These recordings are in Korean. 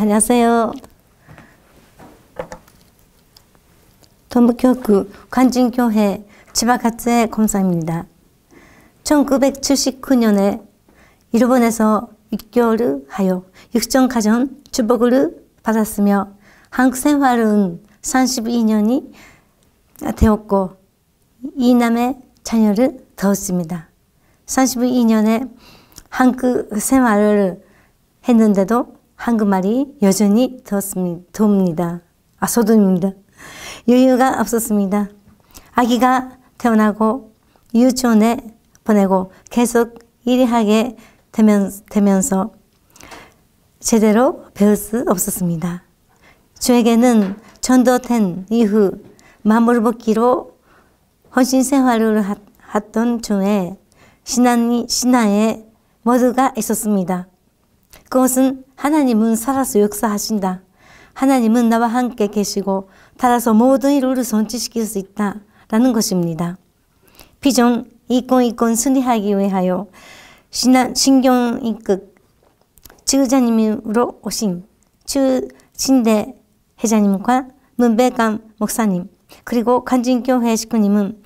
안녕하세요. 동북교구 관진교회 지바카츠의 검사입니다. 1979년에 일본에서 입교를 하여 육정가정 축복을 받았으며 한국 생활은 32년이 되었고 이남의 자녀를 두었습니다. 32년에 한국 생활을 했는데도 한국말이 여전히 돕니다. 소돔입니다. 여유가 없었습니다. 아기가 태어나고 유치원에 보내고 계속 일하게 되면서 제대로 배울 수 없었습니다. 저에게는 전도된 이후 마물벗기로 헌신 생활을 했던 중에 신앙에 모두가 있었습니다. 그것은 하나님은 살아서 역사하신다. 하나님은 나와 함께 계시고 따라서 모든 일을 성취시킬 수 있다라는 것입니다. 비전 이권 승리하기 위하여 신경인극 지휘자님으로 오신 추신대 회장님과 문백감 목사님 그리고 관진교회 식구님은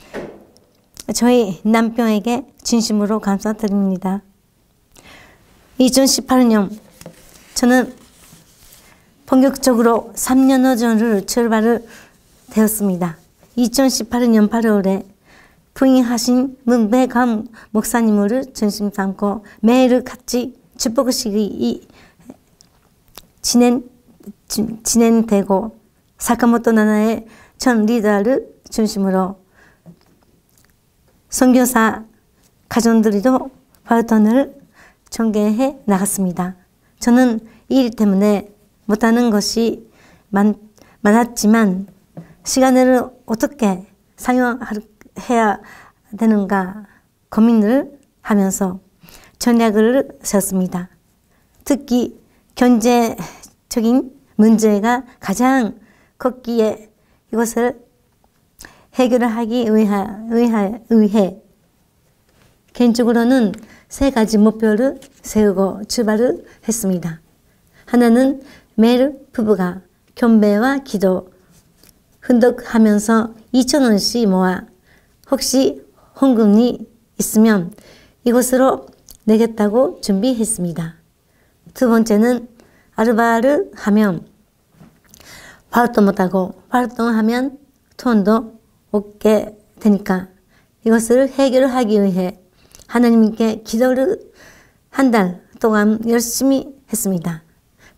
저희 남편에게 진심으로 감사드립니다. 2018년 저는 본격적으로 3년 전을 출발을 되었습니다. 2018년 8월에 부임하신 문백감 목사님을 중심 삼고 매일 같이 축복식이 진행되고 사카모토 나나의 전 리더를 중심으로 선교사 가정들도 발전을 전개해 나갔습니다. 저는 일 때문에 못하는 것이 많았지만 시간을 어떻게 사용해야 되는가 고민을 하면서 전략을 세웠습니다. 특히 경제적인 문제가 가장 컸기에 이것을 해결하기 위해 개인적으로는 3가지 목표를 세우고 출발을 했습니다. 하나는 매일 부부가 경배와 기도 흔덕하면서 2,000원씩 모아 혹시 헌금이 있으면 이것으로 내겠다고 준비했습니다. 두 번째는 아르바이트를 하면 활동 못하고 활동하면 돈도 없게 되니까 이것을 해결하기 위해 하나님께 기도를 한 달 동안 열심히 했습니다.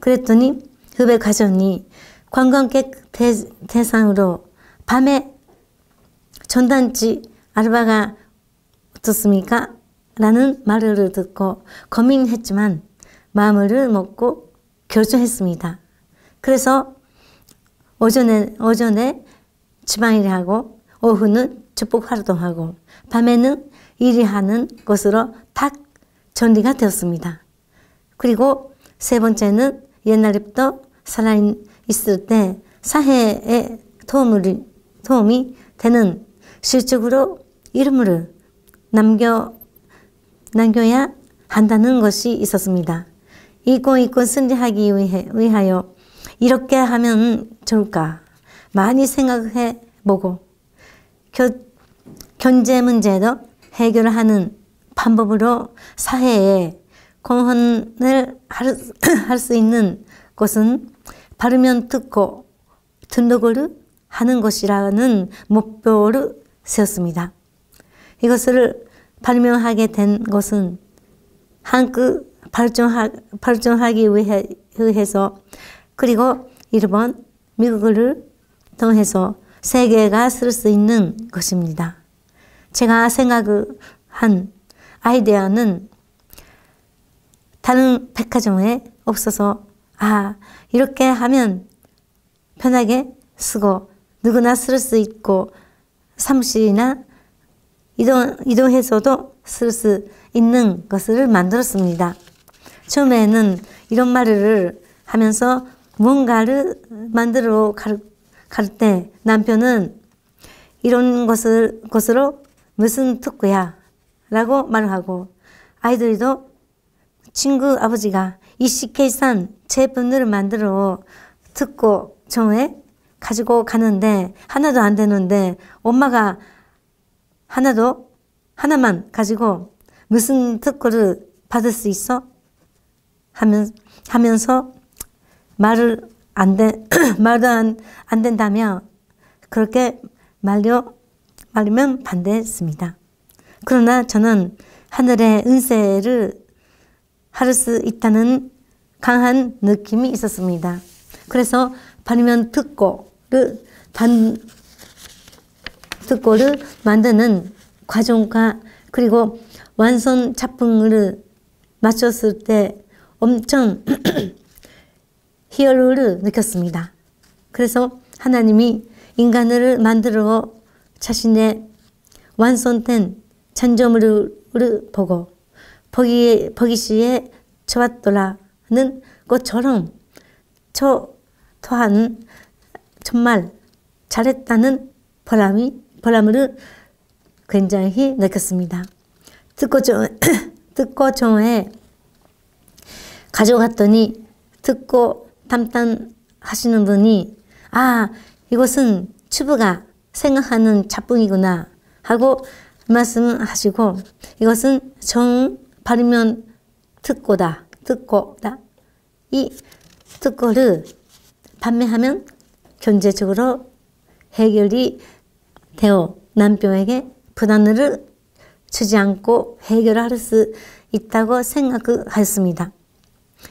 그랬더니 후배 가정이 관광객 대상으로 밤에 전단지 알바가 어떻습니까? 라는 말을 듣고 고민했지만 마음을 먹고 결정했습니다. 그래서 오전에 지방일을 하고 오후는 축복 활동하고 밤에는 일하는 것으로 딱 정리가 되었습니다. 그리고 3번째는 옛날부터 살아있을 때 사회에 도움이 되는 실적으로 이름을 남겨야 한다는 것이 있었습니다. 이권 승리하기 위하여 이렇게 하면 좋을까 많이 생각해 보고 경제 문제도 해결하는 방법으로 사회에 공헌을 할 수 있는 것은 발음을 듣고 등록을 하는 것이라는 목표를 세웠습니다. 이것을 발명하게 된 것은 한국 발전하기 위해서 그리고 일본, 미국을 통해서 세계가 쓸 수 있는 것입니다. 제가 생각한 아이디어는 다른 백화점에 없어서 이렇게 하면 편하게 쓰고 누구나 쓸 수 있고 사무실이나 이동해서도 쓸 수 있는 것을 만들었습니다. 처음에는 이런 말을 하면서 뭔가를 만들어 갈 때 남편은 이런 것으로 무슨 특구야 라고 말을 하고 아이들도 친구 아버지가 이시계산 제품들을 만들어 특허청에 가지고 가는데 하나도 안 되는데 엄마가 하나만 가지고 무슨 특허를 받을 수 있어? 하면서 말도 안 된다며 그렇게 말리면 반대했습니다. 그러나 저는 하늘의 은혜를 할 수 있다는 강한 느낌이 있었습니다. 그래서 반면 특허를 만드는 과정과 그리고 완성 작품을 마쳤을 때 엄청 희열을 느꼈습니다. 그래서 하나님이 인간을 만들어 자신의 완성된 장점을 보고 보기시에 좋았더라는 것처럼 저 또한 정말 잘했다는 보람을 굉장히 느꼈습니다. 특허청에 가져갔더니 특허 담당하시는 분이 이것은 주부가 생각하는 작품이구나 하고 말씀하시고 이것은 발명 특허다. 이 특허를 판매하면 경제적으로 해결이 되어 남편에게 부담을 주지 않고 해결할 수 있다고 생각하였습니다.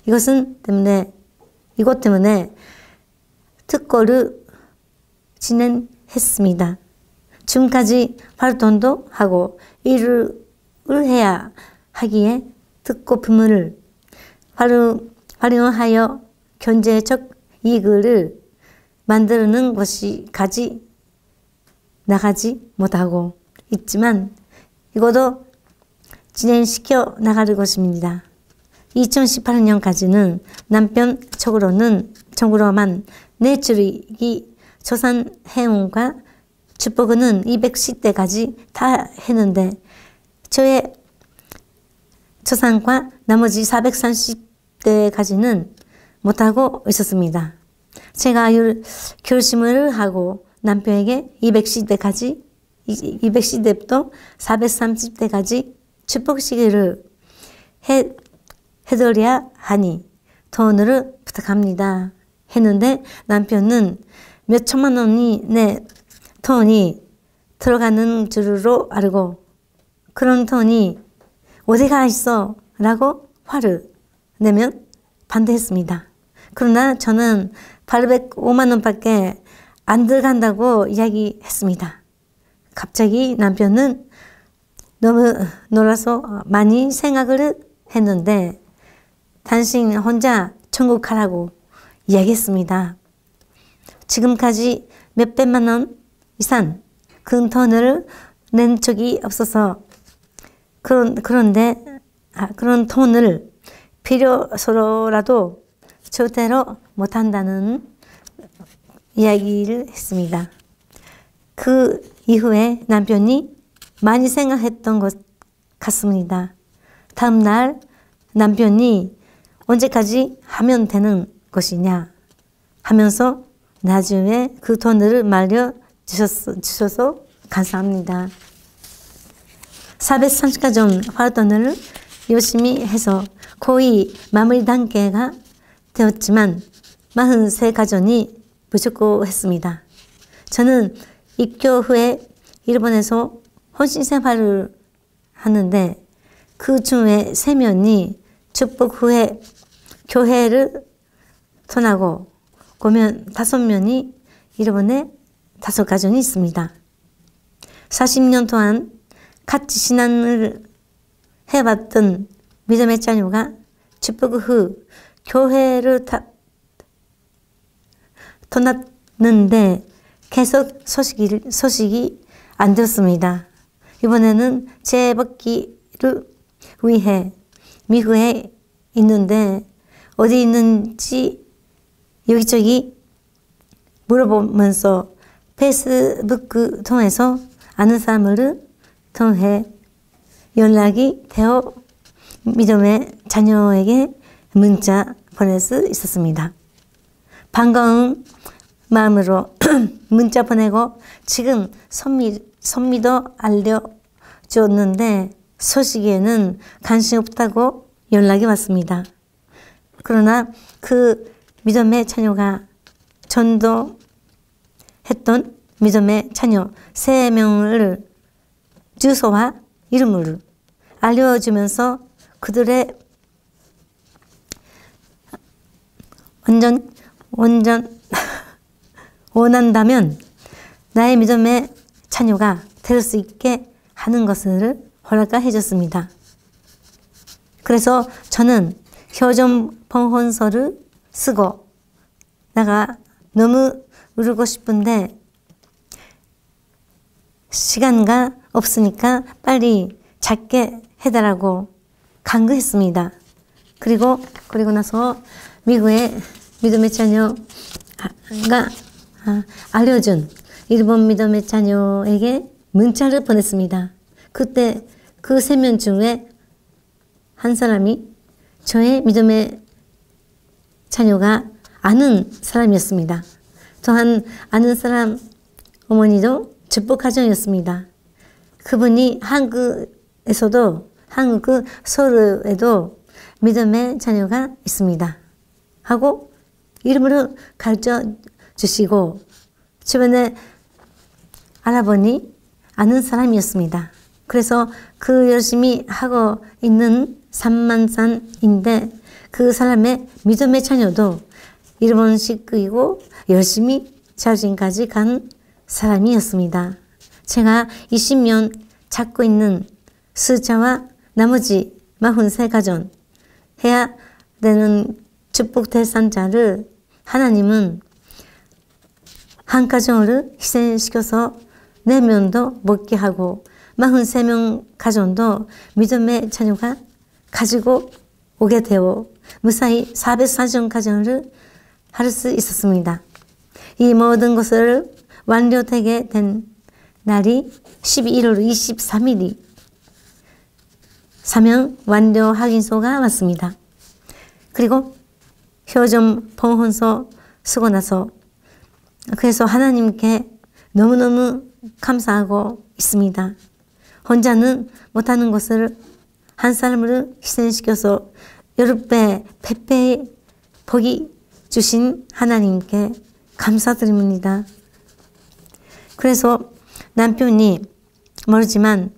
이것 때문에 특허를 진행했습니다. 지금까지 활동도 하고 일을 해야 하기에 특허품을 활용하여 경제적 이익을 만드는 것이까지 나가지 못하고 있지만 이것도 진행시켜 나갈 것입니다. 2018년까지는 남편 쪽으로만 내출이 조산해온과 축복은 210대까지 다 했는데 저의 조산과 나머지 430대까지는 못하고 있었습니다. 제가 결심을 하고 남편에게 210대부터 430대까지 축복시기를 해드려야 하니 돈을 부탁합니다. 했는데 남편은 몇 천만 원이 내 돈이 들어가는 줄로 알고 그런 돈이 어디가 있어? 라고 화를 내면 반대했습니다. 그러나 저는 805만 원밖에 안 들어간다고 이야기했습니다. 갑자기 남편은 너무 놀라서 많이 생각을 했는데 당신 혼자 천국 가라고 이야기했습니다. 지금까지 몇백만 원 이상 큰 돈을 낸 적이 없어서 그런데 그런 돈을 필요서라도 절대로 못한다는 이야기를 했습니다. 그 이후에 남편이 많이 생각했던 것 같습니다. 다음 날 남편이 언제까지 하면 되는 것이냐 하면서 나중에 그 돈을 말려주셔서 감사합니다. 430가정 활동을 열심히 해서 거의 마무리 단계가 되었지만 43가정이 부족했습니다. 저는 입교 후에 일본에서 헌신 생활을 하는데 그 중에 3명이 축복 후에 교회를 떠나고 그러면 5명이 일본에 5가정이 있습니다. 40년 동안 같이 신앙을 해봤던 믿음의 자녀가 축복 후 교회를 떠났는데 계속 소식이 안 들었습니다. 이번에는 재복귀를 위해 미국에 있는데 어디 있는지 여기저기 물어보면서 페이스북 통해서 아는 사람을 통해 연락이 되어 믿음의 자녀에게 문자 보낼 수 있었습니다. 반가운 마음으로 문자 보내고 지금 선미도 알려줬는데 소식에는 관심 없다고 연락이 왔습니다. 그러나 그 믿음의 자녀가 전도했던 믿음의 자녀 3명을 주소와 이름을 알려주면서 그들의 완전 원한다면 나의 믿음의 자녀가 될 수 있게 하는 것을 허락해 줬습니다. 그래서 저는 효점 봉헌서를 쓰고 내가 너무 울고 싶은데 시간가 없으니까 빨리 작게 해달라고 강구했습니다. 그리고 나서 미국의 믿음의 자녀가 알려준 일본 믿음의 자녀에게 문자를 보냈습니다. 그때 그 3명 중에 한 사람이 저의 믿음의 자녀가 아는 사람이었습니다. 또한 아는 사람 어머니도 축복 가정이었습니다. 그분이 한국 서울에도 믿음의 자녀가 있습니다. 하고 이름으로 가르쳐 주시고 주변에 알아보니 아는 사람이었습니다. 그래서 그 열심히 하고 있는 산만산인데 그 사람의 믿음의 자녀도 일본식이고 열심히 자진까지 간 사람이었습니다. 제가 20년 찾고 있는 숫자와 나머지 43가정 해야 되는 축복 대상자를 하나님은 한 가정을 희생시켜서 4명도 먹게 하고 43명 가정도 믿음의 자녀가 가지고 오게 되어 무사히 440 가정을 할 수 있었습니다. 이 모든 것을 완료되게 된 날이 11월 23일이 사명 완료 확인서가 왔습니다. 그리고 효점 봉헌서 쓰고 나서 그래서 하나님께 너무너무 감사하고 있습니다. 혼자는 못하는 것을 한 사람을 희생시켜서 10배, 100배의 복이 주신 하나님께 감사드립니다. 그래서 남편이 모르지만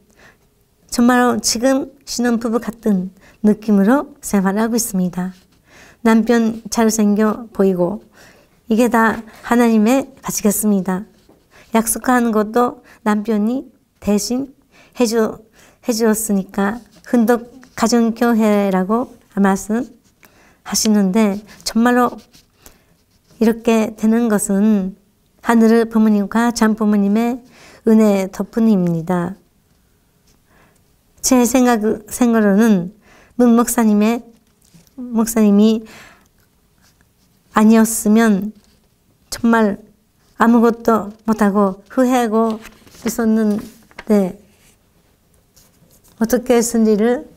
정말로 지금 신혼부부 같은 느낌으로 생활하고 있습니다. 남편 잘생겨 보이고 이게 다 하나님의 가시겠습니다. 약속한 것도 남편이 대신 해주었으니까 흔덕 가정교회라고 말씀하시는데 정말로 이렇게 되는 것은 하늘 부모님과 전 부모님의 은혜 덕분입니다. 제 생각으로는 문 목사님이 아니었으면 정말 아무것도 못하고 후회하고 있었는데 어떻게 승리를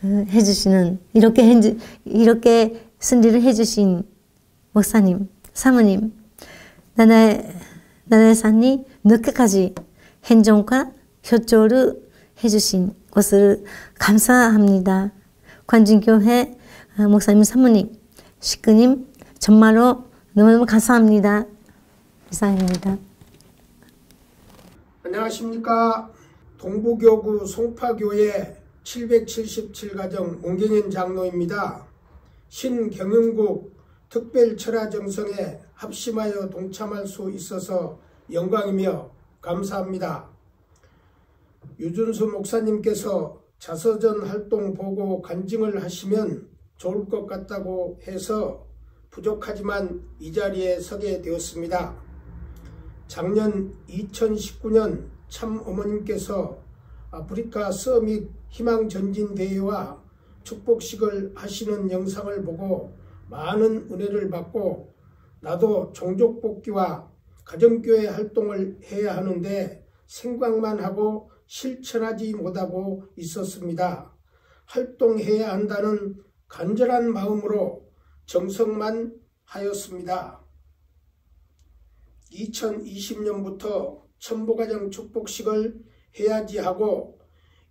해주시는 이렇게 승리를 해주신 목사님, 사모님, 나나산이 늦게까지 행정과 협조를 해주신 것을 감사합니다. 관중교회 목사님, 사모님, 식구님 정말로 너무너무 감사합니다. 이상입니다. 안녕하십니까. 동부교구 송파교회 777가정 옹경현 장로입니다. 신경영국 특별철화정성에 합심하여 동참할 수 있어서 영광이며 감사합니다. 유준수 목사님께서 자서전 활동 보고 간증을 하시면 좋을 것 같다고 해서 부족하지만 이 자리에 서게 되었습니다. 작년 2019년 참 어머님께서 아프리카 서밋 희망전진대회와 축복식을 하시는 영상을 보고 많은 은혜를 받고 나도 종족복귀와 가정교회 활동을 해야 하는데 생각만 하고 실천하지 못하고 있었습니다. 활동해야 한다는 간절한 마음으로 정성만 하였습니다. 2020년부터 천보가정 축복식을 해야지 하고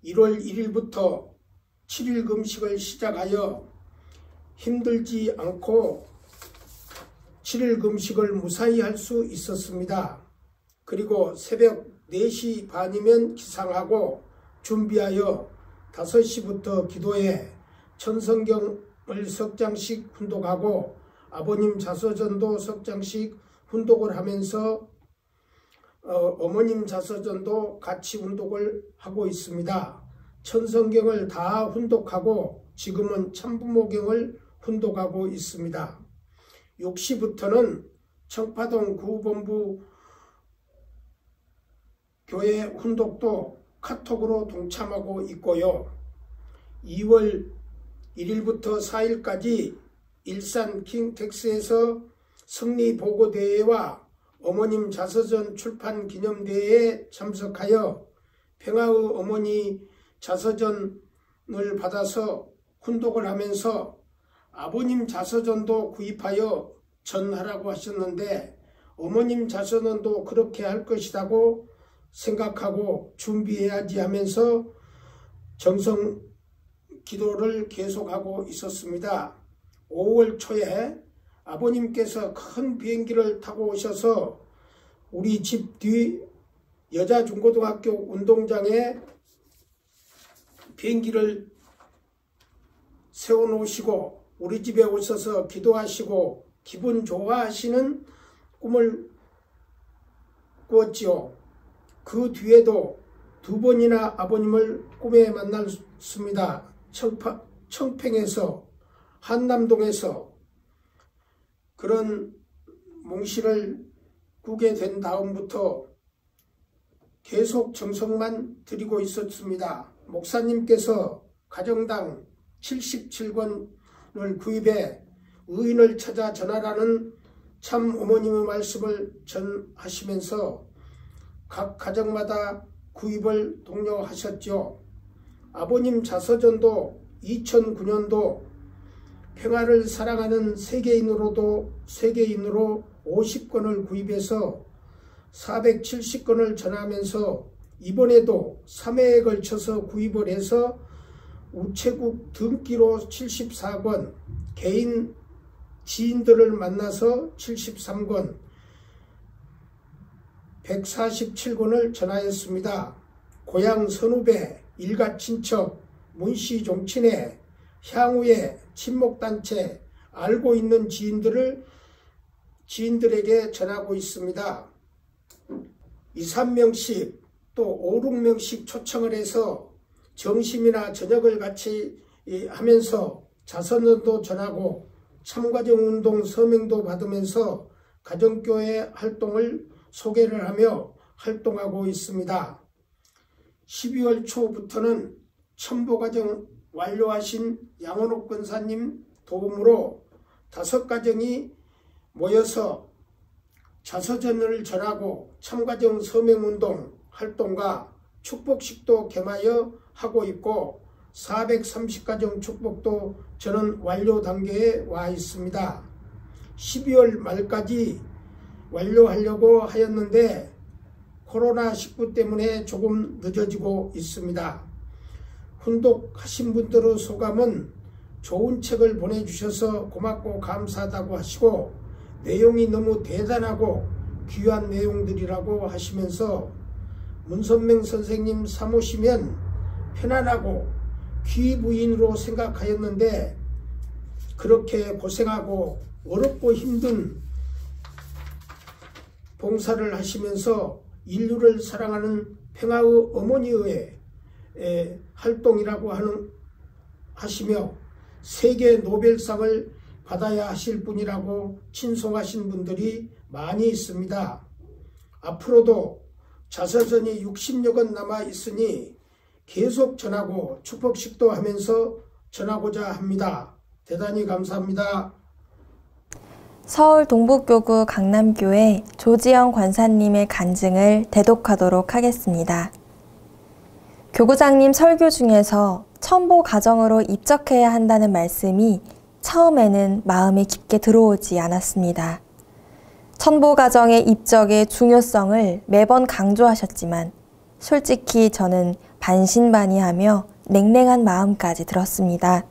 1월 1일부터 7일 금식을 시작하여 힘들지 않고 7일 금식을 무사히 할 수 있었습니다. 그리고 새벽 4시 반이면 기상하고 준비하여 5시부터 기도해 천성경을 석 장씩 훈독하고 아버님 자서전도 석 장씩 훈독을 하면서 어머님 자서전도 같이 훈독을 하고 있습니다. 천성경을 다 훈독하고 지금은 참부모경을 훈독하고 있습니다. 6시부터는 청파동 구본부 교회 훈독도 카톡으로 동참하고 있고요. 2월 1일부터 4일까지 일산 킹텍스에서 승리보고대회와 어머님 자서전 출판 기념대회에 참석하여 평화의 어머니 자서전을 받아서 훈독을 하면서 아버님 자서전도 구입하여 전하라고 하셨는데 어머님 자서전도 그렇게 할 것이라고 생각하고 준비해야지 하면서 정성 기도를 계속하고 있었습니다. 5월 초에 아버님께서 큰 비행기를 타고 오셔서 우리 집 뒤 여자중고등학교 운동장에 비행기를 세워놓으시고 우리 집에 오셔서 기도하시고 기분 좋아하시는 꿈을 꾸었지요. 그 뒤에도 2번이나 아버님을 꿈에 만났습니다. 청평에서 한남동에서 그런 몽실을 꾸게 된 다음부터 계속 정성만 드리고 있었습니다. 목사님께서 가정당 77권을 구입해 의인을 찾아 전하라는 참 어머님의 말씀을 전하시면서 각 가정마다 구입을 독려하셨죠. 아버님 자서전도 2009년도 평화를 사랑하는 세계인으로 50권을 구입해서 470권을 전하면서 이번에도 3회에 걸쳐서 구입을 해서 우체국 등기로 74권, 개인 지인들을 만나서 73권, 147권을 전하였습니다. 고향 선후배, 일가 친척, 문씨 종친회, 향후에 친목단체, 알고 있는 지인들에게 전하고 있습니다. 2, 3명씩 또 5, 6명씩 초청을 해서 점심이나 저녁을 같이 하면서 자서전도 전하고 참가정운동 서명도 받으면서 가정교회 활동을 소개를 하며 활동하고 있습니다. 12월 초부터는 천보가정 완료하신 양원옥 권사님 도움으로 5가정이 모여서 자서전을 전하고 참가정 서명운동 활동과 축복식도 겸하여 하고 있고 430가정 축복도 저는 완료 단계에 와 있습니다. 12월 말까지 완료하려고 하였는데 코로나19 때문에 조금 늦어지고 있습니다. 훈독하신 분들의 소감은 좋은 책을 보내주셔서 고맙고 감사하다고 하시고 내용이 너무 대단하고 귀한 내용들이라고 하시면서 문선명 선생님 사모시면 편안하고 귀부인으로 생각하였는데 그렇게 고생하고 어렵고 힘든 봉사를 하시면서 인류를 사랑하는 평화의 어머니의 활동이라고 하시며 세계 노벨상을 받아야 하실 분이라고 친송하신 분들이 많이 있습니다. 앞으로도 자서전이 60여 권 남아 있으니 계속 전하고 축복식도 하면서 전하고자 합니다. 대단히 감사합니다. 서울 동북교구 강남교회 조지영 권사님의 간증을 대독하도록 하겠습니다. 교구장님 설교 중에서 천보 가정으로 입적해야 한다는 말씀이 처음에는 마음에 깊게 들어오지 않았습니다. 천보가정의 입적의 중요성을 매번 강조하셨지만 솔직히 저는 반신반의하며 냉랭한 마음까지 들었습니다.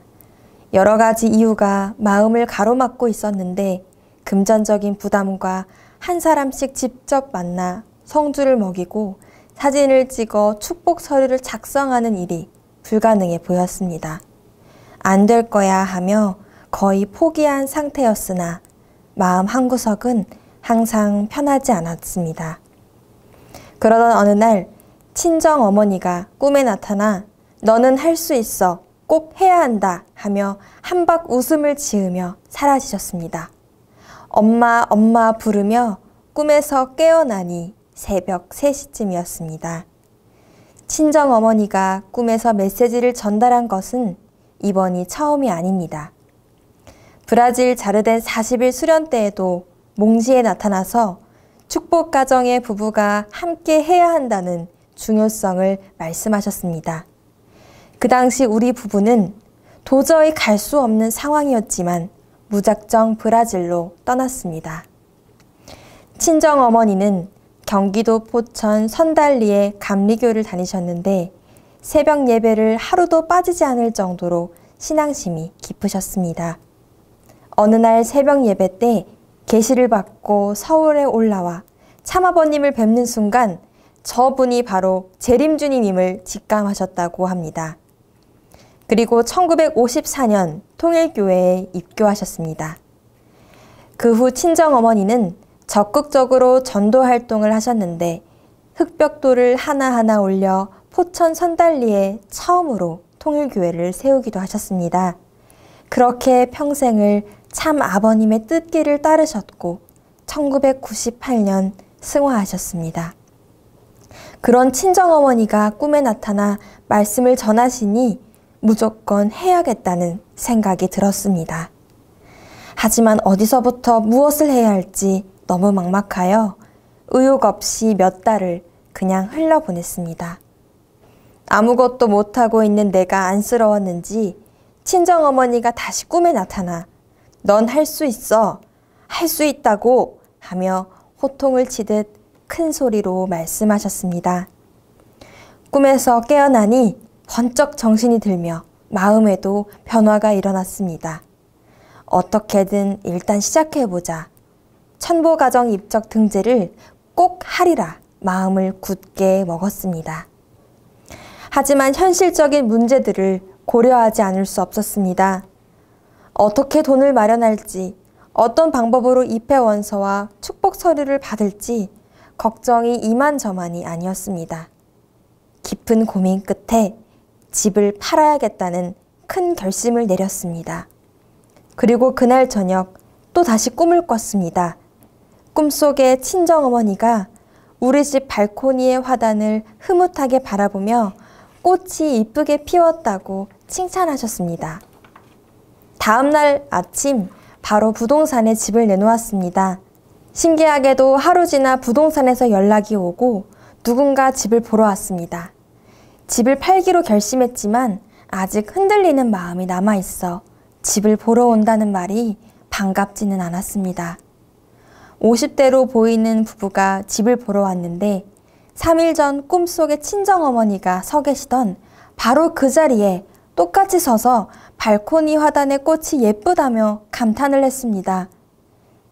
여러 가지 이유가 마음을 가로막고 있었는데 금전적인 부담과 한 사람씩 직접 만나 성주를 먹이고 사진을 찍어 축복 서류를 작성하는 일이 불가능해 보였습니다. 안 될 거야 하며 거의 포기한 상태였으나 마음 한구석은 항상 편하지 않았습니다. 그러던 어느 날 친정 어머니가 꿈에 나타나 너는 할 수 있어, 꼭 해야 한다 하며 한박 웃음을 지으며 사라지셨습니다. 엄마, 엄마 부르며 꿈에서 깨어나니 새벽 3시쯤이었습니다. 친정 어머니가 꿈에서 메시지를 전달한 것은 이번이 처음이 아닙니다. 브라질 자르덴 40일 수련 때에도 몽시에 나타나서 축복 가정의 부부가 함께 해야 한다는 중요성을 말씀하셨습니다. 그 당시 우리 부부는 도저히 갈 수 없는 상황이었지만 무작정 브라질로 떠났습니다. 친정 어머니는 경기도 포천 선달리에 감리교를 다니셨는데 새벽 예배를 하루도 빠지지 않을 정도로 신앙심이 깊으셨습니다. 어느 날 새벽 예배 때 계시를 받고 서울에 올라와 참아버님을 뵙는 순간 저분이 바로 재림주님임을 직감하셨다고 합니다. 그리고 1954년 통일교회에 입교하셨습니다. 그 후 친정어머니는 적극적으로 전도 활동을 하셨는데 흑벽돌을 하나하나 올려 포천 선달리에 처음으로 통일교회를 세우기도 하셨습니다. 그렇게 평생을 참 아버님의 뜻길을 따르셨고 1998년 승화하셨습니다. 그런 친정어머니가 꿈에 나타나 말씀을 전하시니 무조건 해야겠다는 생각이 들었습니다. 하지만 어디서부터 무엇을 해야 할지 너무 막막하여 의욕 없이 몇 달을 그냥 흘려보냈습니다. 아무것도 못하고 있는 내가 안쓰러웠는지 친정어머니가 다시 꿈에 나타나 넌 할 수 있어, 할 수 있다고 하며 호통을 치듯 큰 소리로 말씀하셨습니다. 꿈에서 깨어나니 번쩍 정신이 들며 마음에도 변화가 일어났습니다. 어떻게든 일단 시작해보자. 천보가정 입적 등재를 꼭 하리라 마음을 굳게 먹었습니다. 하지만 현실적인 문제들을 고려하지 않을 수 없었습니다. 어떻게 돈을 마련할지, 어떤 방법으로 입회 원서와 축복 서류를 받을지 걱정이 이만저만이 아니었습니다. 깊은 고민 끝에 집을 팔아야겠다는 큰 결심을 내렸습니다. 그리고 그날 저녁 또 다시 꿈을 꿨습니다. 꿈속에 친정어머니가 우리 집 발코니의 화단을 흐뭇하게 바라보며 꽃이 이쁘게 피웠다고 칭찬하셨습니다. 다음 날 아침 바로 부동산에 집을 내놓았습니다. 신기하게도 하루 지나 부동산에서 연락이 오고 누군가 집을 보러 왔습니다. 집을 팔기로 결심했지만 아직 흔들리는 마음이 남아있어 집을 보러 온다는 말이 반갑지는 않았습니다. 50대로 보이는 부부가 집을 보러 왔는데 3일 전 꿈속에 친정어머니가 서 계시던 바로 그 자리에 똑같이 서서 발코니 화단의 꽃이 예쁘다며 감탄을 했습니다.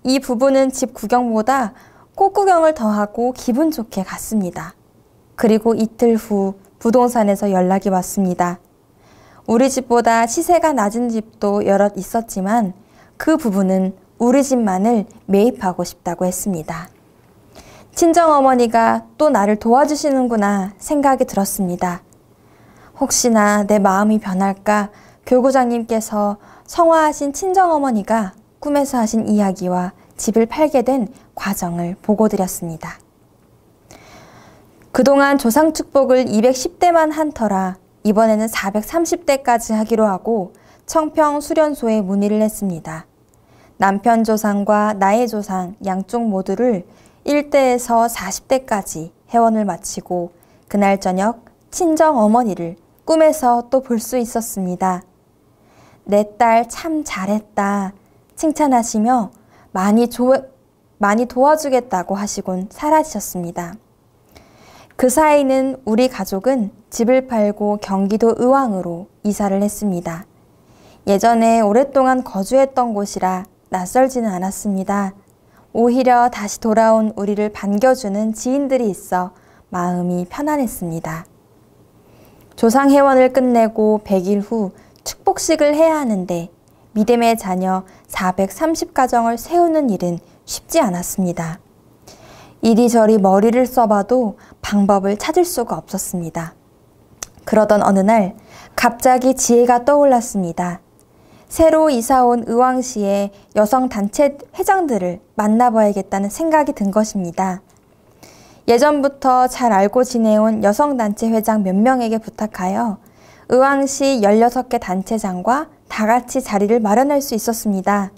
이 부부는 집 구경보다 꽃 구경을 더하고 기분 좋게 갔습니다. 그리고 이틀 후 부동산에서 연락이 왔습니다. 우리 집보다 시세가 낮은 집도 여럿 있었지만 그 부부는 우리 집만을 매입하고 싶다고 했습니다. 친정어머니가 또 나를 도와주시는구나 생각이 들었습니다. 혹시나 내 마음이 변할까 교구장님께서 성화하신 친정어머니가 꿈에서 하신 이야기와 집을 팔게 된 과정을 보고드렸습니다. 그동안 조상축복을 210대만 한 터라 이번에는 430대까지 하기로 하고 청평 수련소에 문의를 했습니다. 남편 조상과 나의 조상 양쪽 모두를 1대에서 40대까지 회원을 마치고 그날 저녁 친정 어머니를 꿈에서 또 볼 수 있었습니다. 내 딸 참 잘했다 칭찬하시며 많이 도와주겠다고 하시곤 사라지셨습니다. 그 사이는 우리 가족은 집을 팔고 경기도 의왕으로 이사를 했습니다. 예전에 오랫동안 거주했던 곳이라 낯설지는 않았습니다. 오히려 다시 돌아온 우리를 반겨주는 지인들이 있어 마음이 편안했습니다. 조상회원을 끝내고 100일 후 축복식을 해야 하는데 믿음의 자녀 430가정을 세우는 일은 쉽지 않았습니다. 이리저리 머리를 써봐도 방법을 찾을 수가 없었습니다. 그러던 어느 날 갑자기 지혜가 떠올랐습니다. 새로 이사온 의왕시의 여성단체 회장들을 만나봐야겠다는 생각이 든 것입니다. 예전부터 잘 알고 지내온 여성단체 회장 몇 명에게 부탁하여 의왕시 16개 단체장과 다 같이 자리를 마련할 수 있었습니다.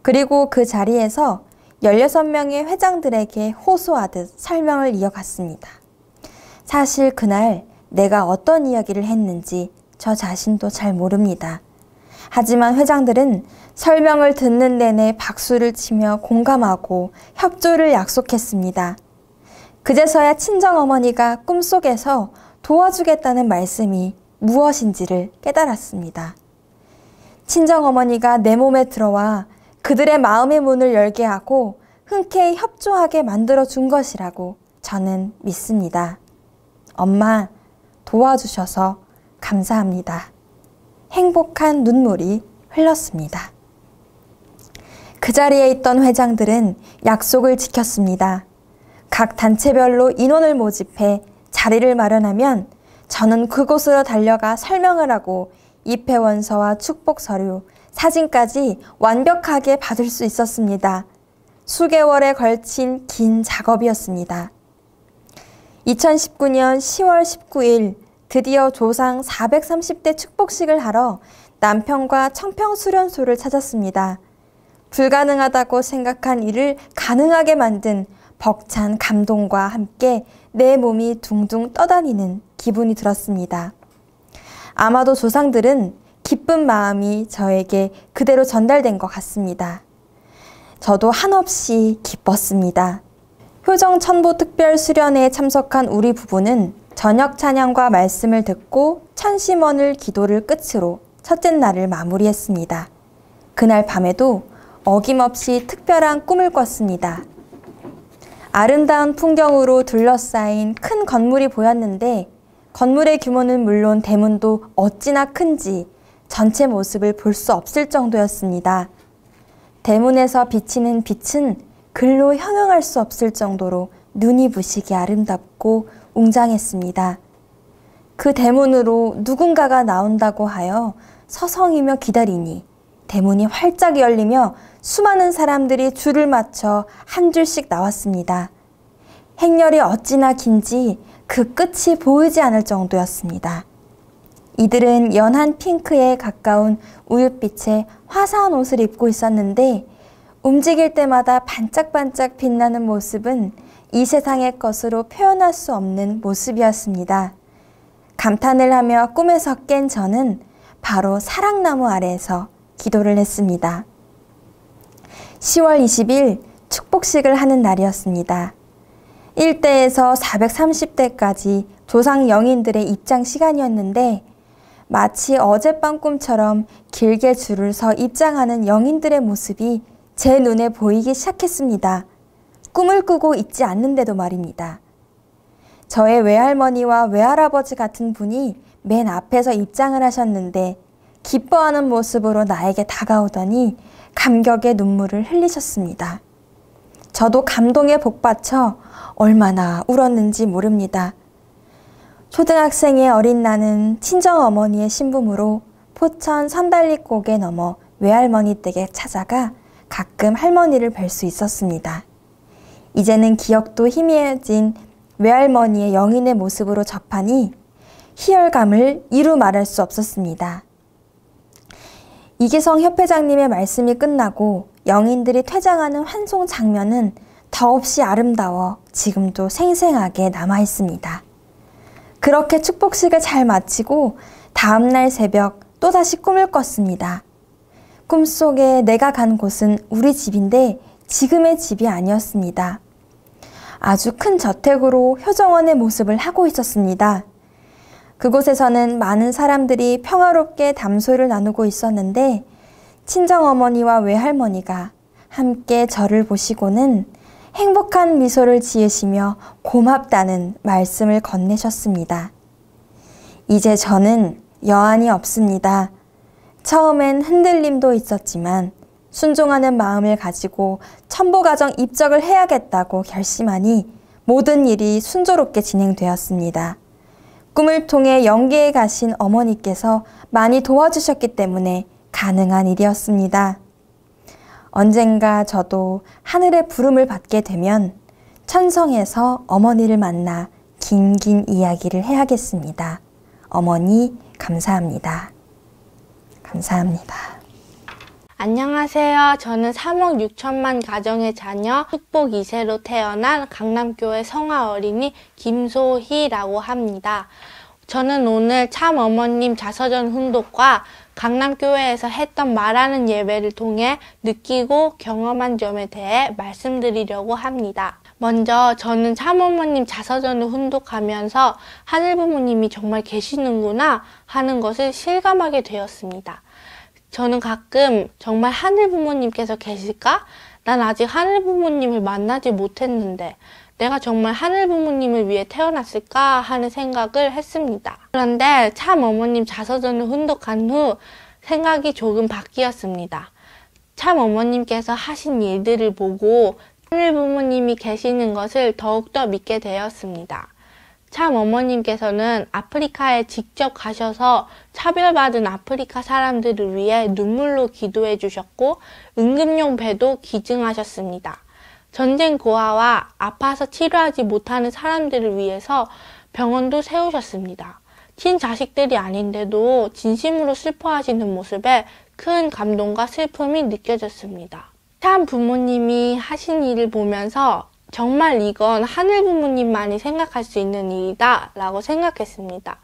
그리고 그 자리에서 16명의 회장들에게 호소하듯 설명을 이어갔습니다. 사실 그날 내가 어떤 이야기를 했는지 저 자신도 잘 모릅니다. 하지만 회장들은 설명을 듣는 내내 박수를 치며 공감하고 협조를 약속했습니다. 그제서야 친정어머니가 꿈속에서 도와주겠다는 말씀이 무엇인지를 깨달았습니다. 친정어머니가 내 몸에 들어와 그들의 마음의 문을 열게 하고 흔쾌히 협조하게 만들어준 것이라고 저는 믿습니다. 엄마, 도와주셔서 감사합니다. 행복한 눈물이 흘렀습니다. 그 자리에 있던 회장들은 약속을 지켰습니다. 각 단체별로 인원을 모집해 자리를 마련하면 저는 그곳으로 달려가 설명을 하고 입회원서와 축복 서류, 사진까지 완벽하게 받을 수 있었습니다. 수개월에 걸친 긴 작업이었습니다. 2019년 10월 19일 드디어 조상 430대 축복식을 하러 남편과 청평수련소를 찾았습니다. 불가능하다고 생각한 일을 가능하게 만든 벅찬 감동과 함께 내 몸이 둥둥 떠다니는 기분이 들었습니다. 아마도 조상들은 기쁜 마음이 저에게 그대로 전달된 것 같습니다. 저도 한없이 기뻤습니다. 효정천보특별수련회에 참석한 우리 부부는 저녁 찬양과 말씀을 듣고 천심원을 기도를 끝으로 첫째 날을 마무리했습니다. 그날 밤에도 어김없이 특별한 꿈을 꿨습니다. 아름다운 풍경으로 둘러싸인 큰 건물이 보였는데 건물의 규모는 물론 대문도 어찌나 큰지 전체 모습을 볼 수 없을 정도였습니다. 대문에서 비치는 빛은 글로 형용할 수 없을 정도로 눈이 부시게 아름답고 웅장했습니다. 그 대문으로 누군가가 나온다고 하여 서성이며 기다리니 대문이 활짝 열리며 수많은 사람들이 줄을 맞춰 한 줄씩 나왔습니다. 행렬이 어찌나 긴지 그 끝이 보이지 않을 정도였습니다. 이들은 연한 핑크에 가까운 우윳빛의 화사한 옷을 입고 있었는데 움직일 때마다 반짝반짝 빛나는 모습은 이 세상의 것으로 표현할 수 없는 모습이었습니다. 감탄을 하며 꿈에서 깬 저는 바로 사랑나무 아래에서 기도를 했습니다. 10월 20일 축복식을 하는 날이었습니다. 1대에서 430대까지 조상 영인들의 입장 시간이었는데 마치 어젯밤 꿈처럼 길게 줄을 서 입장하는 영인들의 모습이 제 눈에 보이기 시작했습니다. 꿈을 꾸고 있지 않는데도 말입니다. 저의 외할머니와 외할아버지 같은 분이 맨 앞에서 입장을 하셨는데 기뻐하는 모습으로 나에게 다가오더니 감격의 눈물을 흘리셨습니다. 저도 감동에 복받쳐 얼마나 울었는지 모릅니다. 초등학생의 어린 나는 친정어머니의 신부므로 포천 선달리곡에 넘어 외할머니 댁에 찾아가 가끔 할머니를 뵐 수 있었습니다. 이제는 기억도 희미해진 외할머니의 영인의 모습으로 접하니 희열감을 이루 말할 수 없었습니다. 이기성 협회장님의 말씀이 끝나고 영인들이 퇴장하는 환송 장면은 더없이 아름다워 지금도 생생하게 남아 있습니다. 그렇게 축복식을 잘 마치고 다음날 새벽 또다시 꿈을 꿨습니다. 꿈속에 내가 간 곳은 우리 집인데 지금의 집이 아니었습니다. 아주 큰 저택으로 효정원의 모습을 하고 있었습니다. 그곳에서는 많은 사람들이 평화롭게 담소를 나누고 있었는데 친정어머니와 외할머니가 함께 저를 보시고는 행복한 미소를 지으시며 고맙다는 말씀을 건네셨습니다. 이제 저는 여한이 없습니다. 처음엔 흔들림도 있었지만 순종하는 마음을 가지고 첨보가정 입적을 해야겠다고 결심하니 모든 일이 순조롭게 진행되었습니다. 꿈을 통해 영계에 가신 어머니께서 많이 도와주셨기 때문에 가능한 일이었습니다. 언젠가 저도 하늘의 부름을 받게 되면 천성에서 어머니를 만나 긴긴 이야기를 해야겠습니다. 어머니 감사합니다. 감사합니다. 안녕하세요. 저는 3억 6천만 가정의 자녀 축복 2세로 태어난 강남교회 성화 어린이 김소희라고 합니다. 저는 오늘 참 어머님 자서전 훈독과 강남교회에서 했던 말하는 예배를 통해 느끼고 경험한 점에 대해 말씀드리려고 합니다. 먼저 저는 참 어머님 자서전을 훈독하면서 하늘 부모님이 정말 계시는구나 하는 것을 실감하게 되었습니다. 저는 가끔 정말 하늘 부모님께서 계실까? 난 아직 하늘 부모님을 만나지 못했는데 내가 정말 하늘 부모님을 위해 태어났을까 하는 생각을 했습니다. 그런데 참 어머님 자서전을 훈독한 후 생각이 조금 바뀌었습니다. 참 어머님께서 하신 일들을 보고 하늘 부모님이 계시는 것을 더욱더 믿게 되었습니다. 참 어머님께서는 아프리카에 직접 가셔서 차별받은 아프리카 사람들을 위해 눈물로 기도해 주셨고 응급용 배도 기증하셨습니다. 전쟁 고아와 아파서 치료하지 못하는 사람들을 위해서 병원도 세우셨습니다. 친자식들이 아닌데도 진심으로 슬퍼하시는 모습에 큰 감동과 슬픔이 느껴졌습니다. 참 부모님이 하신 일을 보면서 정말 이건 하늘 부모님만이 생각할 수 있는 일이다 라고 생각했습니다.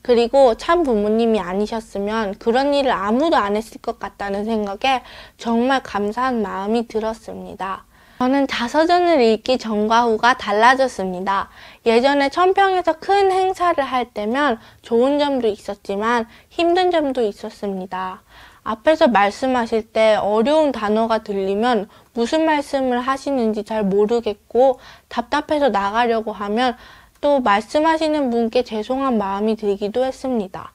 그리고 참 부모님이 아니셨으면 그런 일을 아무도 안 했을 것 같다는 생각에 정말 감사한 마음이 들었습니다. 저는 자서전을 읽기 전과 후가 달라졌습니다. 예전에 천평에서 큰 행사를 할 때면 좋은 점도 있었지만 힘든 점도 있었습니다. 앞에서 말씀하실 때 어려운 단어가 들리면 무슨 말씀을 하시는지 잘 모르겠고 답답해서 나가려고 하면 또 말씀하시는 분께 죄송한 마음이 들기도 했습니다.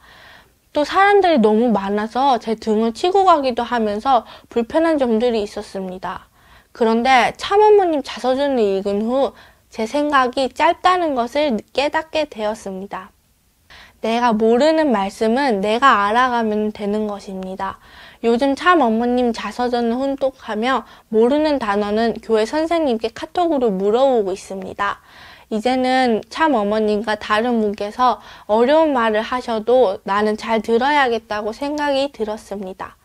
또 사람들이 너무 많아서 제 등을 치고 가기도 하면서 불편한 점들이 있었습니다. 그런데 참어머님 자서전을 읽은 후 제 생각이 짧다는 것을 깨닫게 되었습니다. 내가 모르는 말씀은 내가 알아가면 되는 것입니다. 요즘 참 어머님 자서전을 훈독하며 모르는 단어는 교회 선생님께 카톡으로 물어보고 있습니다. 이제는 참 어머님과 다른 분께서 어려운 말을 하셔도 나는 잘 들어야겠다고 생각이 들었습니다.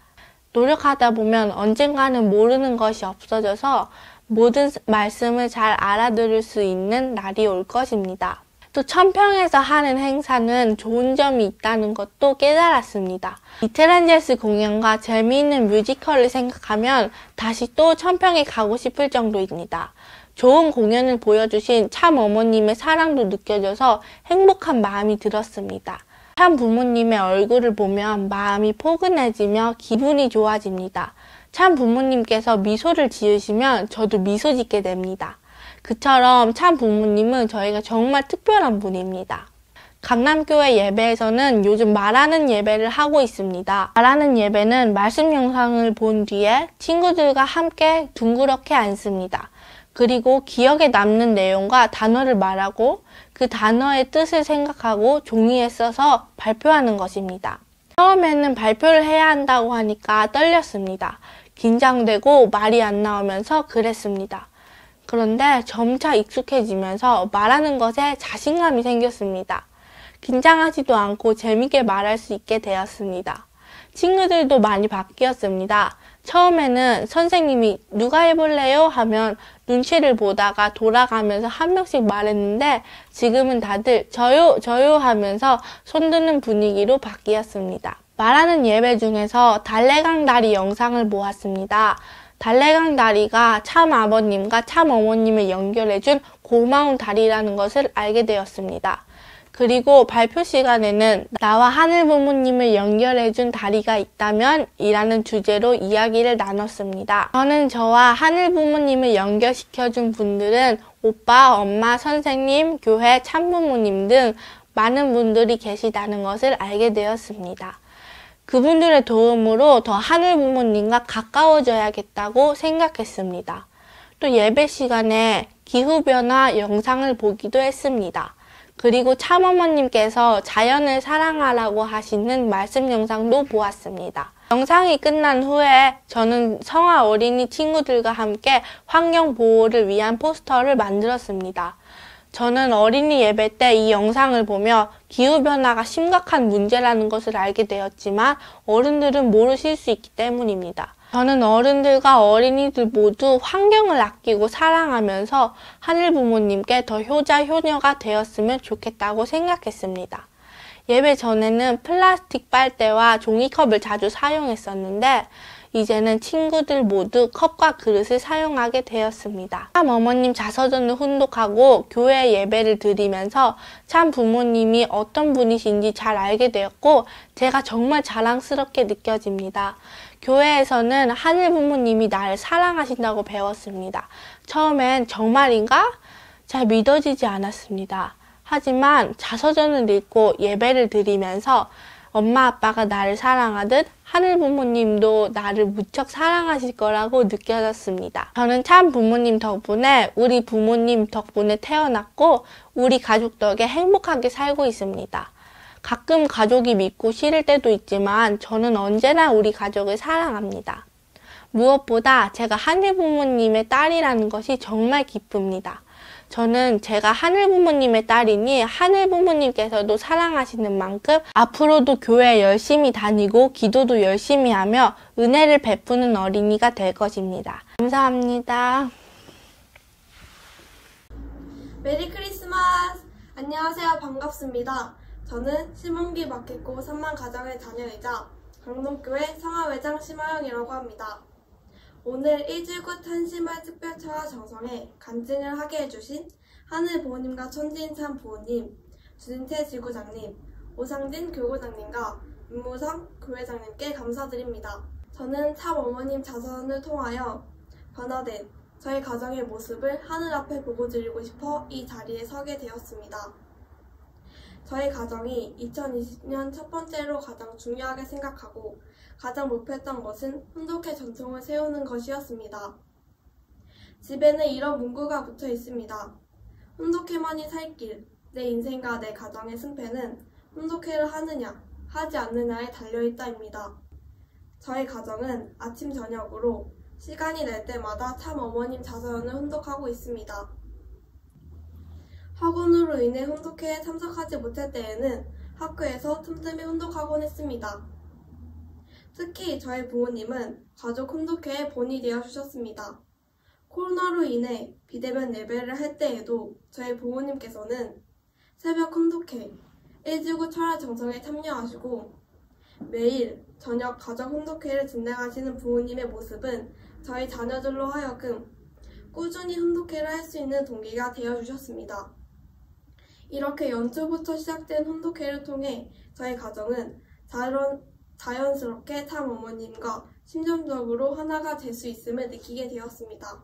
노력하다 보면 언젠가는 모르는 것이 없어져서 모든 말씀을 잘 알아들을 수 있는 날이 올 것입니다. 또 천평에서 하는 행사는 좋은 점이 있다는 것도 깨달았습니다. 이태란제스 공연과 재미있는 뮤지컬을 생각하면 다시 또 천평에 가고 싶을 정도입니다. 좋은 공연을 보여주신 참 어머님의 사랑도 느껴져서 행복한 마음이 들었습니다. 참 부모님의 얼굴을 보면 마음이 포근해지며 기분이 좋아집니다. 참 부모님께서 미소를 지으시면 저도 미소 짓게 됩니다. 그처럼 참 부모님은 저희가 정말 특별한 분입니다. 강남교회 예배에서는 요즘 말하는 예배를 하고 있습니다. 말하는 예배는 말씀 영상을 본 뒤에 친구들과 함께 둥그렇게 앉습니다. 그리고 기억에 남는 내용과 단어를 말하고 그 단어의 뜻을 생각하고 종이에 써서 발표하는 것입니다. 처음에는 발표를 해야 한다고 하니까 떨렸습니다. 긴장되고 말이 안 나오면서 그랬습니다. 그런데 점차 익숙해지면서 말하는 것에 자신감이 생겼습니다. 긴장하지도 않고 재밌게 말할 수 있게 되었습니다. 친구들도 많이 바뀌었습니다. 처음에는 선생님이 누가 해볼래요? 하면 눈치를 보다가 돌아가면서 한 명씩 말했는데 지금은 다들 저요 하면서 손드는 분위기로 바뀌었습니다. 말하는 예배 중에서 달래강다리 영상을 보았습니다. 달래강다리가 참 아버님과 참 어머님을 연결해준 고마운 다리라는 것을 알게 되었습니다. 그리고 발표 시간에는 나와 하늘 부모님을 연결해준 다리가 있다면 이라는 주제로 이야기를 나눴습니다. 저는 저와 하늘 부모님을 연결시켜준 분들은 오빠, 엄마, 선생님, 교회, 참부모님 등 많은 분들이 계시다는 것을 알게 되었습니다. 그분들의 도움으로 더 하늘 부모님과 가까워져야겠다고 생각했습니다. 또 예배 시간에 기후변화 영상을 보기도 했습니다. 그리고 참어머님께서 자연을 사랑하라고 하시는 말씀 영상도 보았습니다. 영상이 끝난 후에 저는 성화 어린이 친구들과 함께 환경 보호를 위한 포스터를 만들었습니다. 저는 어린이 예배 때 이 영상을 보며 기후변화가 심각한 문제라는 것을 알게 되었지만 어른들은 모르실 수 있기 때문입니다. 저는 어른들과 어린이들 모두 환경을 아끼고 사랑하면서 하늘 부모님께 더 효자, 효녀가 되었으면 좋겠다고 생각했습니다. 예배 전에는 플라스틱 빨대와 종이컵을 자주 사용했었는데 이제는 친구들 모두 컵과 그릇을 사용하게 되었습니다. 참 어머님 자서전을 훈독하고 교회 예배를 드리면서 참 부모님이 어떤 분이신지 잘 알게 되었고 제가 정말 자랑스럽게 느껴집니다. 교회에서는 하늘 부모님이 나를 사랑하신다고 배웠습니다. 처음엔 정말인가? 잘 믿어지지 않았습니다. 하지만 자서전을 읽고 예배를 드리면서 엄마 아빠가 나를 사랑하듯 하늘 부모님도 나를 무척 사랑하실 거라고 느껴졌습니다. 저는 참 부모님 덕분에 우리 부모님 덕분에 태어났고 우리 가족 덕에 행복하게 살고 있습니다. 가끔 가족이 믿고 싫을 때도 있지만 저는 언제나 우리 가족을 사랑합니다. 무엇보다 제가 하늘 부모님의 딸이라는 것이 정말 기쁩니다. 저는 제가 하늘 부모님의 딸이니 하늘 부모님께서도 사랑하시는 만큼 앞으로도 교회 열심히 다니고 기도도 열심히 하며 은혜를 베푸는 어린이가 될 것입니다. 감사합니다. 메리 크리스마스! 안녕하세요. 반갑습니다. 저는 신문기 마켓고 3만 가정의 자녀이자 강동교회 성화회장 심하영이라고 합니다. 오늘 119 탄심할 특별처와 정성에 간증을 하게 해주신 하늘 부모님과 천지인 참 부모님, 주진태 지구장님, 오상진 교구장님과 윤무성 교회장님께 감사드립니다. 저는 참 어머님 자서전을 통하여 변화된 저희 가정의 모습을 하늘 앞에 보고 드리고 싶어 이 자리에 서게 되었습니다. 저희 가정이 2020년 첫 번째로 가장 중요하게 생각하고 가장 목표했던 것은 훈독회 전통을 세우는 것이었습니다. 집에는 이런 문구가 붙어 있습니다. 훈독회만이 살 길, 내 인생과 내 가정의 승패는 훈독회를 하느냐, 하지 않느냐에 달려있다입니다. 저희 가정은 아침 저녁으로 시간이 날 때마다 참 어머님 자서전을 훈독하고 있습니다. 학원으로 인해 훈독회에 참석하지 못할 때에는 학교에서 틈틈이 훈독하곤 했습니다. 특히 저희 부모님은 가족 훈독회의 본이 되어주셨습니다. 코로나로 인해 비대면 예배를 할 때에도 저희 부모님께서는 새벽 훈독회, 119 철학 정성에 참여하시고 매일 저녁 가족 훈독회를 진행하시는 부모님의 모습은 저희 자녀들로 하여금 꾸준히 훈독회를 할 수 있는 동기가 되어주셨습니다. 이렇게 연초부터 시작된 훈독회를 통해 저희 가정은 자연스럽게 참 어머님과 심정적으로 하나가 될 수 있음을 느끼게 되었습니다.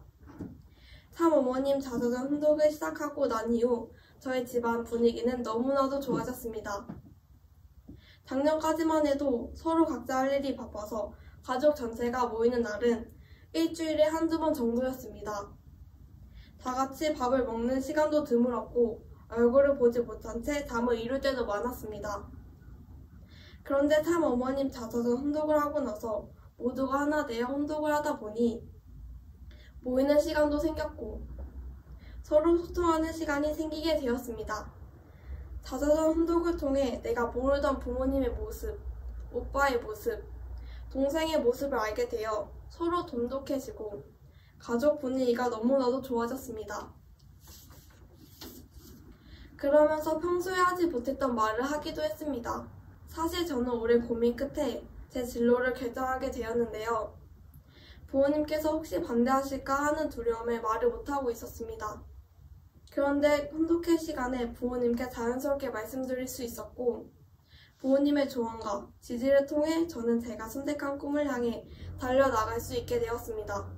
참 어머님 자서전 훈독을 시작하고 난 이후 저희 집안 분위기는 너무나도 좋아졌습니다. 작년까지만 해도 서로 각자 할 일이 바빠서 가족 전체가 모이는 날은 일주일에 한두 번 정도였습니다. 다 같이 밥을 먹는 시간도 드물었고 얼굴을 보지 못한 채 잠을 이룰 때도 많았습니다. 그런데 참 어머님 자서전 훈독을 하고 나서 모두가 하나 되어 훈독을 하다 보니 모이는 시간도 생겼고 서로 소통하는 시간이 생기게 되었습니다. 자서전 훈독을 통해 내가 모르던 부모님의 모습, 오빠의 모습, 동생의 모습을 알게 되어 서로 돈독해지고 가족 분위기가 너무나도 좋아졌습니다. 그러면서 평소에 하지 못했던 말을 하기도 했습니다. 사실 저는 오랜 고민 끝에 제 진로를 결정하게 되었는데요. 부모님께서 혹시 반대하실까 하는 두려움에 말을 못하고 있었습니다. 그런데 혼독회 시간에 부모님께 자연스럽게 말씀드릴 수 있었고, 부모님의 조언과 지지를 통해 저는 제가 선택한 꿈을 향해 달려나갈 수 있게 되었습니다.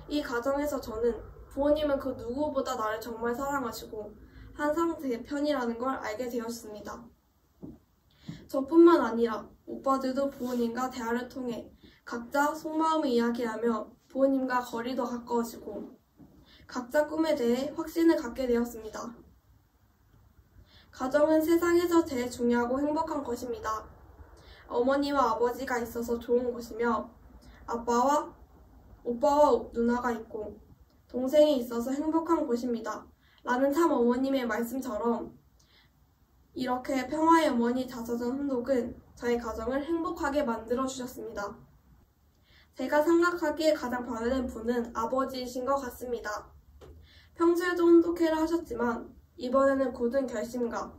이 과정에서 저는 부모님은 그 누구보다 나를 정말 사랑하시고 항상 제 편이라는 걸 알게 되었습니다. 저뿐만 아니라 오빠들도 부모님과 대화를 통해 각자 속마음을 이야기하며 부모님과 거리도 가까워지고 각자 꿈에 대해 확신을 갖게 되었습니다. 가정은 세상에서 제일 중요하고 행복한 것입니다. 어머니와 아버지가 있어서 좋은 곳이며 오빠와 누나가 있고 동생이 있어서 행복한 곳입니다. 라는 참 어머님의 말씀처럼 이렇게 평화의 어머니 자서전 훈독은 저희 가정을 행복하게 만들어주셨습니다. 제가 생각하기에 가장 반대된 분은 아버지이신 것 같습니다. 평소에도 훈독회를 하셨지만 이번에는 굳은 결심과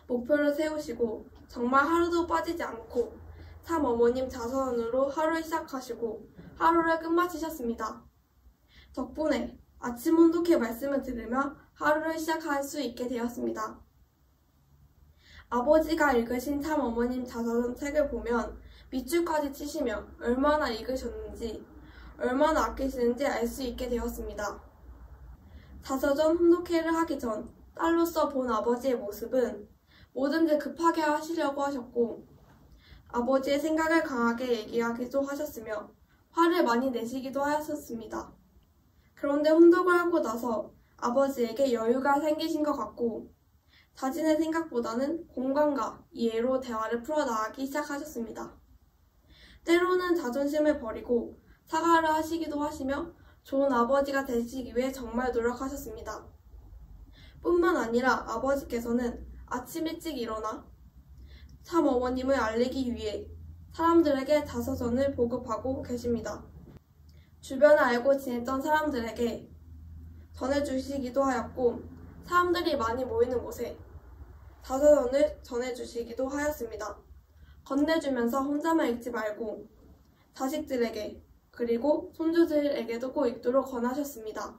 목표를 세우시고 정말 하루도 빠지지 않고 참 어머님 자서전으로 하루를 시작하시고 하루를 끝마치셨습니다. 덕분에 아침 훈독회 말씀을 들으며 하루를 시작할 수 있게 되었습니다. 아버지가 읽으신 참 어머님 자서전 책을 보면 밑줄까지 치시며 얼마나 읽으셨는지, 얼마나 아끼시는지 알 수 있게 되었습니다. 자서전 훈독회를 하기 전 딸로서 본 아버지의 모습은 뭐든지 급하게 하시려고 하셨고 아버지의 생각을 강하게 얘기하기도 하셨으며 화를 많이 내시기도 하셨습니다. 그런데 훈독을 하고 나서 아버지에게 여유가 생기신 것 같고 자신의 생각보다는 공감과 이해로 대화를 풀어나가기 시작하셨습니다. 때로는 자존심을 버리고 사과를 하시기도 하시며 좋은 아버지가 되시기 위해 정말 노력하셨습니다. 뿐만 아니라 아버지께서는 아침 일찍 일어나 참 어머님을 알리기 위해 사람들에게 자서전을 보급하고 계십니다. 주변에 알고 지냈던 사람들에게 전해주시기도 하였고 사람들이 많이 모이는 곳에 자서전을 전해주시기도 하였습니다. 건네주면서 혼자만 읽지 말고 자식들에게 그리고 손주들에게도 꼭 읽도록 권하셨습니다.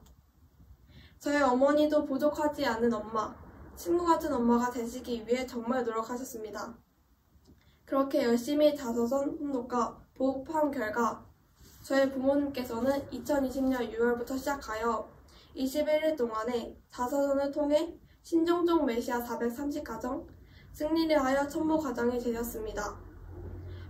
저희 어머니도 부족하지 않은 엄마, 친구 같은 엄마가 되시기 위해 정말 노력하셨습니다. 그렇게 열심히 자서전 훈독과 보급한 결과 저희 부모님께서는 2020년 6월부터 시작하여 21일 동안에 자서전을 통해 신종종 메시아 430가정, 승리를 하여 천모 가정이 되셨습니다.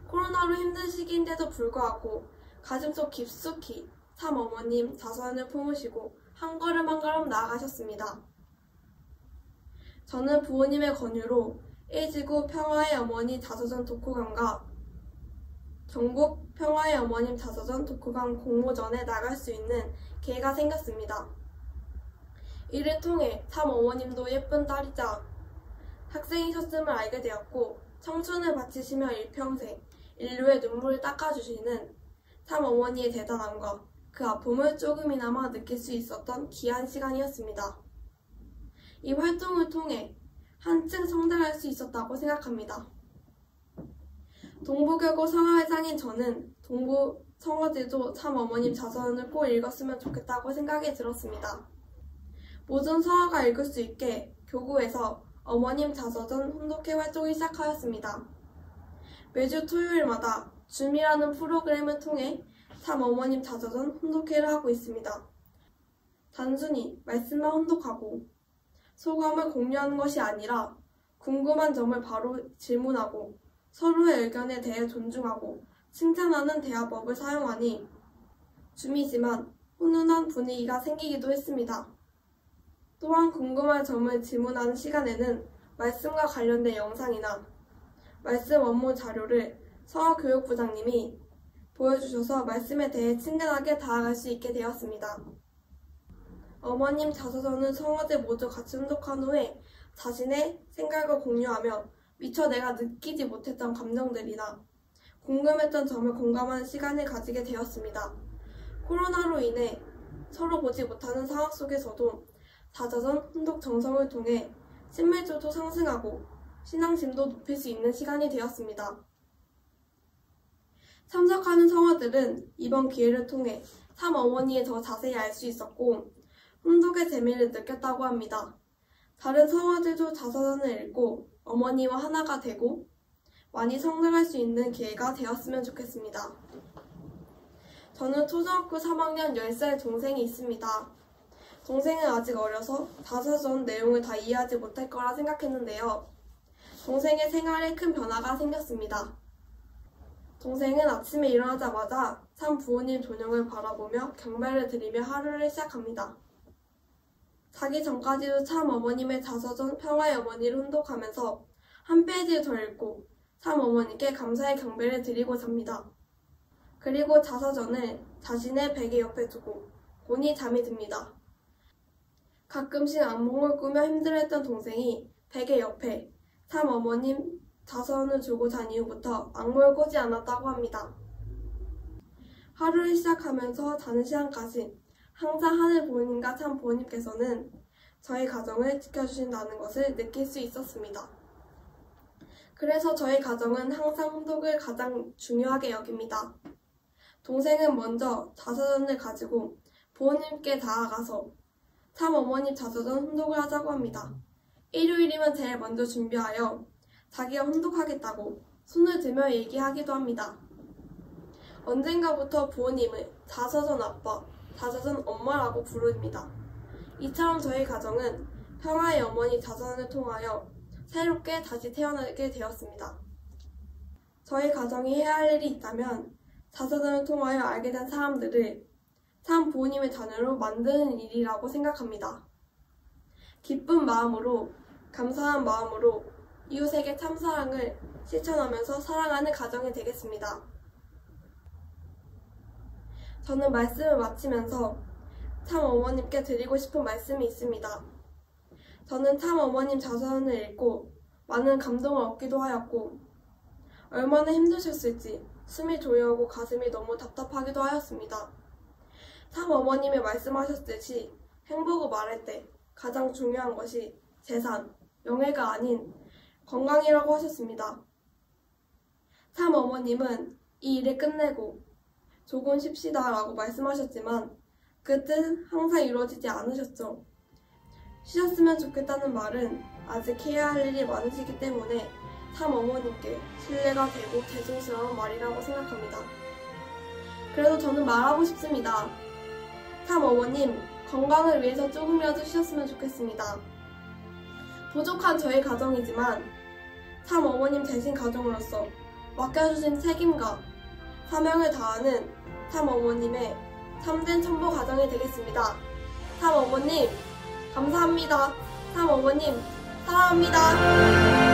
코로나로 힘든 시기인데도 불구하고 가슴속 깊숙이 참 어머님 자서전을 품으시고 한 걸음 한 걸음 나아가셨습니다. 저는 부모님의 권유로 1지구 평화의 어머니 자서전 독후감과 전국 평화의 어머님 자서전 독후감 공모전에 나갈 수 있는 기회가 생겼습니다. 이를 통해 참 어머님도 예쁜 딸이자 학생이셨음을 알게 되었고 청춘을 바치시며 일평생 인류의 눈물을 닦아주시는 참 어머니의 대단함과 그 아픔을 조금이나마 느낄 수 있었던 귀한 시간이었습니다. 이 활동을 통해 한층 성장할 수 있었다고 생각합니다. 동부교구 성화회장인 저는 동부 성어지도 참 어머님 자서전을 꼭 읽었으면 좋겠다고 생각이 들었습니다. 모든 성화가 읽을 수 있게 교구에서 어머님 자서전 훈독회 활동이 시작하였습니다. 매주 토요일마다 줌이라는 프로그램을 통해 참 어머님 자서전 훈독회를 하고 있습니다. 단순히 말씀만 훈독하고 소감을 공유하는 것이 아니라 궁금한 점을 바로 질문하고 서로의 의견에 대해 존중하고 칭찬하는 대화법을 사용하니 줌이지만 훈훈한 분위기가 생기기도 했습니다. 또한 궁금한 점을 질문하는 시간에는 말씀과 관련된 영상이나 말씀 원문 자료를 성화교육부장님이 보여주셔서 말씀에 대해 친근하게 다가갈 수 있게 되었습니다. 어머님 자서전은 성화들 모두 같이 훈독한 후에 자신의 생각을 공유하며 미처 내가 느끼지 못했던 감정들이나 궁금했던 점을 공감하는 시간을 가지게 되었습니다. 코로나로 인해 서로 보지 못하는 상황 속에서도 자서전 훈독 정성을 통해 친밀도도 상승하고 신앙심도 높일 수 있는 시간이 되었습니다. 참석하는 성화들은 이번 기회를 통해 참 어머니에 더 자세히 알 수 있었고 훈독의 재미를 느꼈다고 합니다. 다른 성화들도 자서전을 읽고 어머니와 하나가 되고 많이 성장할 수 있는 기회가 되었으면 좋겠습니다. 저는 초등학교 3학년 10살 동생이 있습니다. 동생은 아직 어려서 자서전 내용을 다 이해하지 못할 거라 생각했는데요. 동생의 생활에 큰 변화가 생겼습니다. 동생은 아침에 일어나자마자 참 부모님 조명을 바라보며 경배를 드리며 하루를 시작합니다. 자기 전까지도 참 어머님의 자서전 평화의 어머니를 훈독하면서 한 페이지를 더 읽고 참 어머니께 감사의 경배를 드리고 잡니다. 그리고 자서전을 자신의 베개 옆에 두고 곤히 잠이 듭니다. 가끔씩 악몽을 꾸며 힘들어했던 동생이 베개 옆에 참 어머님 자서전을 두고 잔 이후부터 악몽을 꾸지 않았다고 합니다. 하루를 시작하면서 자는 시간까지 항상 하늘 부모님과 참 부모님께서는 저희 가정을 지켜주신다는 것을 느낄 수 있었습니다. 그래서 저희 가정은 항상 훈독을 가장 중요하게 여깁니다. 동생은 먼저 자서전을 가지고 부모님께 나아가서 참 어머님 자서전 훈독을 하자고 합니다. 일요일이면 제일 먼저 준비하여 자기가 훈독하겠다고 손을 들며 얘기하기도 합니다. 언젠가부터 부모님을 자서전 아빠, 자서전 엄마라고 부릅니다. 이처럼 저희 가정은 평화의 어머니 자서전을 통하여 새롭게 다시 태어나게 되었습니다. 저희 가정이 해야 할 일이 있다면 자서전을 통하여 알게 된 사람들을 참 부모님의 자녀로 만드는 일이라고 생각합니다. 기쁜 마음으로, 감사한 마음으로 이웃에게 참 사랑을 실천하면서 사랑하는 가정이 되겠습니다. 저는 말씀을 마치면서 참 어머님께 드리고 싶은 말씀이 있습니다. 저는 참 어머님 자서전을 읽고 많은 감동을 얻기도 하였고 얼마나 힘드셨을지 숨이 조여오고 가슴이 너무 답답하기도 하였습니다. 참 어머님이 말씀하셨듯이 행복을 말할 때 가장 중요한 것이 재산, 명예가 아닌 건강이라고 하셨습니다. 참 어머님은 이 일을 끝내고 조금 쉽시다 라고 말씀하셨지만 그 뜻 항상 이루어지지 않으셨죠. 쉬셨으면 좋겠다는 말은 아직 해야 할 일이 많으시기 때문에 참 어머님께 신뢰가 되고 죄송스러운 말이라고 생각합니다. 그래도 저는 말하고 싶습니다. 참 어머님, 건강을 위해서 조금이라도 쉬셨으면 좋겠습니다. 부족한 저희 가정이지만 참 어머님 되신 가정으로서 맡겨주신 책임과 사명을 다하는 참 어머님의 참된 첨보 가정이 되겠습니다. 참 어머님, 감사합니다. 참 어머님, 사랑합니다.